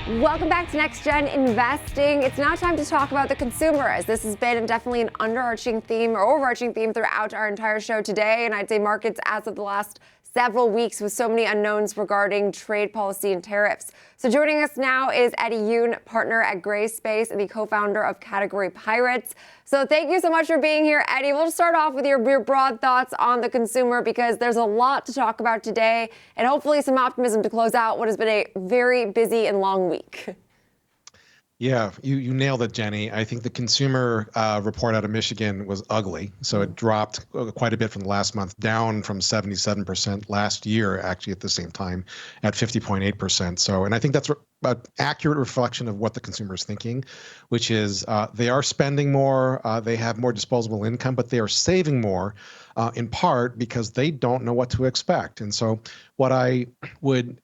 Welcome back to Next Gen Investing. It's now time to talk about the consumer, as this has been definitely an underarching theme or overarching theme throughout our entire show today. And I'd say markets as of the last several weeks with so many unknowns regarding trade policy and tariffs. So joining us now is Eddie Yoon, partner at Gray Space and the co-founder of Category Pirates. So thank you so much for being here, Eddie. We'll start off with your broad thoughts on the consumer, because there's a lot to talk about today and hopefully some optimism to close out what has been a very busy and long week. Yeah, you nailed it, Jenny. I think the consumer report out of Michigan was ugly. So it dropped quite a bit from the last month, down from 77% last year, actually at the same time, at 50.8%. So, and I think that's an accurate reflection of what the consumer is thinking, which is they are spending more, they have more disposable income, but they are saving more in part because they don't know what to expect. And so what I would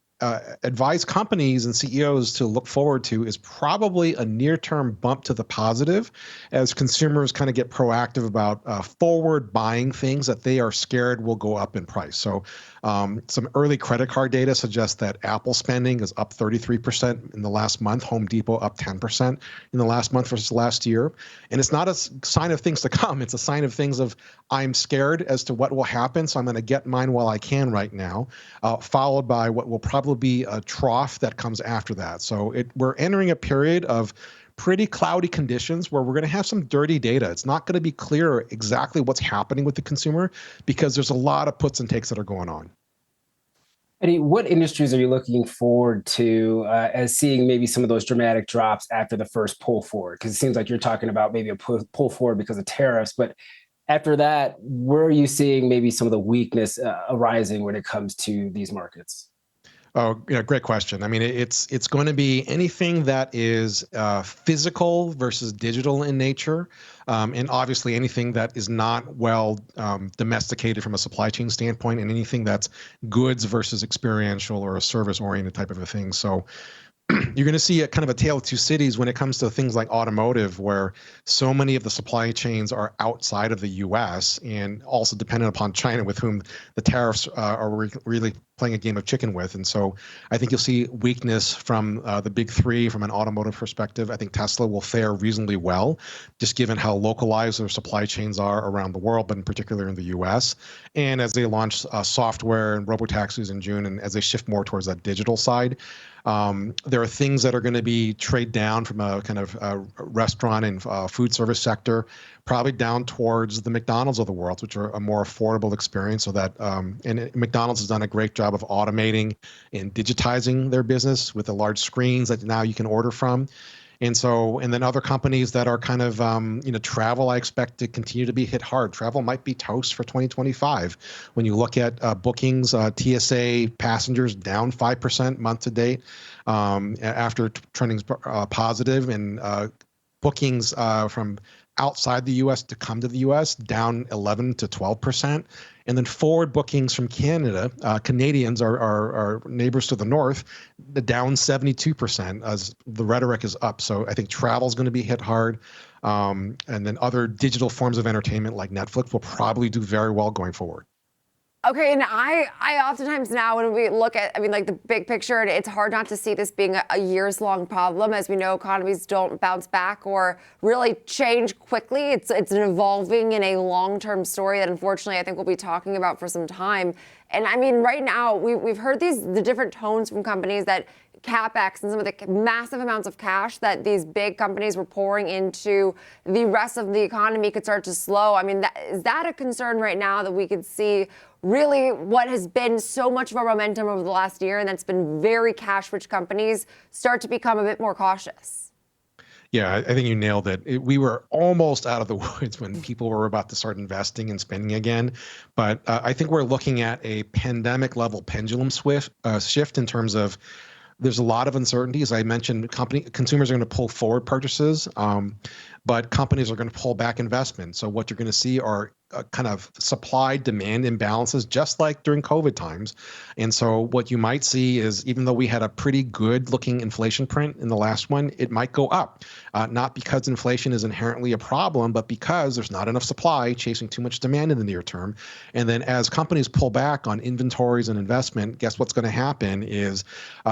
advise companies and CEOs to look forward to is probably a near-term bump to the positive as consumers kind of get proactive about forward buying things that they are scared will go up in price. So some early credit card data suggests that Apple spending is up 33% in the last month, Home Depot up 10% in the last month versus last year. And it's not a sign of things to come. It's a sign of things of I'm scared as to what will happen, so I'm going to get mine while I can right now, followed by what will probably be a trough that comes after that. So we're entering a period of pretty cloudy conditions where we're going to have some dirty data. It's not going to be clear exactly what's happening with the consumer because there's a lot of puts and takes that are going on. Eddie, what industries are you looking forward to as seeing maybe some of those dramatic drops after the first pull forward? Because it seems like you're talking about maybe a pull forward because of tariffs, but after that, where are you seeing maybe some of the weakness arising when it comes to these markets? Oh, yeah, great question. I mean, it's going to be anything that is physical versus digital in nature, and obviously anything that is not well domesticated from a supply chain standpoint, and anything that's goods versus experiential or a service-oriented type of a thing. So you're going to see a kind of a tale of two cities when it comes to things like automotive, where so many of the supply chains are outside of the U.S. and also dependent upon China, with whom the tariffs are really playing a game of chicken with. And so I think you'll see weakness from the big three from an automotive perspective. I think Tesla will fare reasonably well, just given how localized their supply chains are around the world, but in particular in the U.S. And as they launch software and robotaxis in June, and as they shift more towards that digital side, there are things that are going to be trade down from a kind of restaurant and food service sector, probably down towards the McDonald's of the world, which are a more affordable experience. So that and McDonald's has done a great job of automating and digitizing their business with the large screens that now you can order from. And so, and then other companies that are kind of, travel, I expect to continue to be hit hard. Travel might be toast for 2025. When you look at bookings, TSA passengers down 5% month to date after trending positive, and bookings from outside the U.S. to come to the U.S. down 11 to 12%. And then forward bookings from Canada, Canadians, our neighbors to the north, down 72% as the rhetoric is up. So I think travel is going to be hit hard. And then other digital forms of entertainment like Netflix will probably do very well going forward. Okay, and I oftentimes now when we look at, like the big picture, it's hard not to see this being a years-long problem. As we know, economies don't bounce back or really change quickly. It's an evolving and a long-term story that unfortunately I think we'll be talking about for some time. And right now we've heard the different tones from companies that CapEx and some of the massive amounts of cash that these big companies were pouring into the rest of the economy could start to slow. Is that a concern right now, that we could see really what has been so much of a momentum over the last year, and that's been very cash-rich companies, start to become a bit more cautious? Yeah, I think you nailed it. We were almost out of the woods when people were about to start investing and spending again. But I think we're looking at a pandemic-level pendulum shift in terms of there's a lot of uncertainty. As I mentioned, consumers are going to pull forward purchases, but companies are going to pull back investment. So what you're going to see are kind of supply-demand imbalances, just like during COVID times. And so what you might see is, even though we had a pretty good-looking inflation print in the last one, it might go up, not because inflation is inherently a problem, but because there's not enough supply chasing too much demand in the near term. And then as companies pull back on inventories and investment, guess what's going to happen is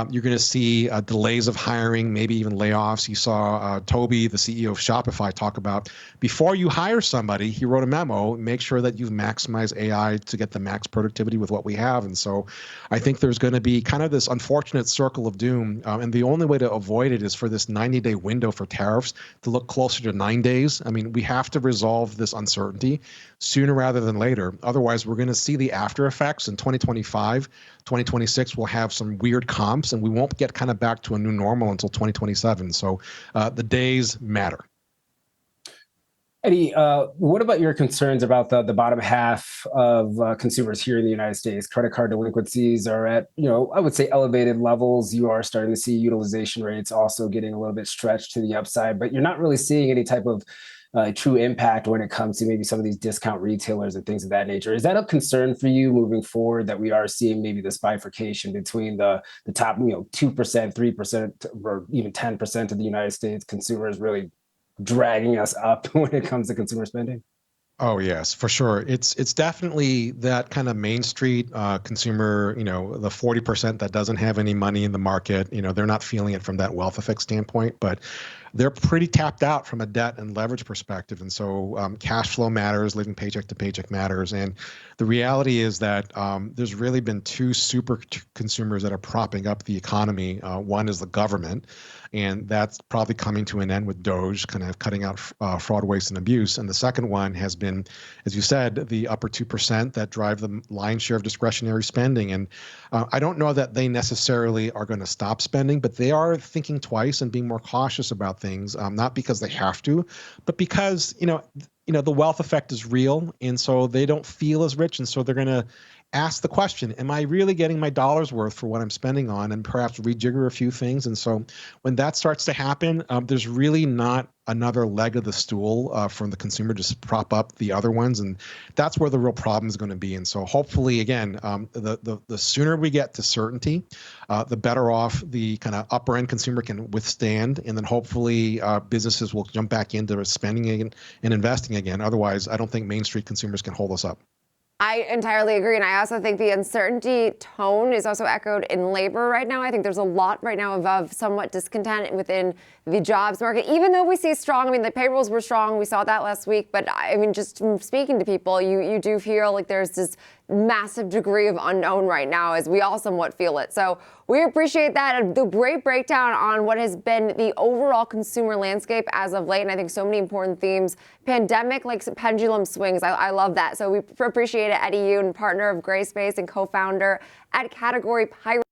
you're going to see delays of hiring, maybe even layoffs. You saw Toby, the CEO of Shopify, talk about, before you hire somebody, he wrote a memo, make sure that you've maximized AI to get the max productivity with what we have. And so I think there's going to be kind of this unfortunate circle of doom. And the only way to avoid it is for this 90-day window for tariffs to look closer to 9 days. I mean, we have to resolve this uncertainty sooner rather than later. Otherwise, we're going to see the after effects in 2025. 2026 will have some weird comps, and we won't get kind of back to a new normal until 2027. So the days matter. Eddie, what about your concerns about the bottom half of consumers here in the United States? Credit card delinquencies are at, I would say elevated levels. You are starting to see utilization rates also getting a little bit stretched to the upside, but you're not really seeing any type of true impact when it comes to maybe some of these discount retailers and things of that nature. Is that a concern for you moving forward, that we are seeing maybe this bifurcation between the top, 2%, 3%, or even 10% of the United States consumers really dragging us up when it comes to consumer spending? Oh yes, for sure. It's definitely that kind of Main Street consumer, the 40% that doesn't have any money in the market. They're not feeling it from that wealth effect standpoint, but they're pretty tapped out from a debt and leverage perspective. And so cash flow matters, living paycheck to paycheck matters. And the reality is that there's really been two super consumers that are propping up the economy. One is the government, and that's probably coming to an end with DOGE, kind of cutting out fraud, waste, and abuse. And the second one has been, as you said, the upper 2% that drive the lion's share of discretionary spending. And I don't know that they necessarily are going to stop spending, but they are thinking twice and being more cautious about things, not because they have to, but because, the wealth effect is real. And so they don't feel as rich. And so they're going to ask the question, am I really getting my dollar's worth for what I'm spending on, and perhaps rejigger a few things? And so when that starts to happen, there's really not another leg of the stool from the consumer to prop up the other ones. And that's where the real problem is going to be. And so hopefully, again, the sooner we get to certainty, the better off the kind of upper end consumer can withstand. And then hopefully businesses will jump back into spending and investing again. Otherwise, I don't think Main Street consumers can hold us up. I entirely agree. And I also think the uncertainty tone is also echoed in labor right now. I think there's a lot right now of somewhat discontent within the jobs market, even though we see strong, the payrolls were strong. We saw that last week. But just from speaking to people, you do feel like there's this massive degree of unknown right now, as we all somewhat feel it. So we appreciate that. The great breakdown on what has been the overall consumer landscape as of late. And I think so many important themes. Pandemic, like pendulum swings. I love that. So we appreciate it. Eddie Yoon, partner of Gray Space and co-founder at Category Pirate.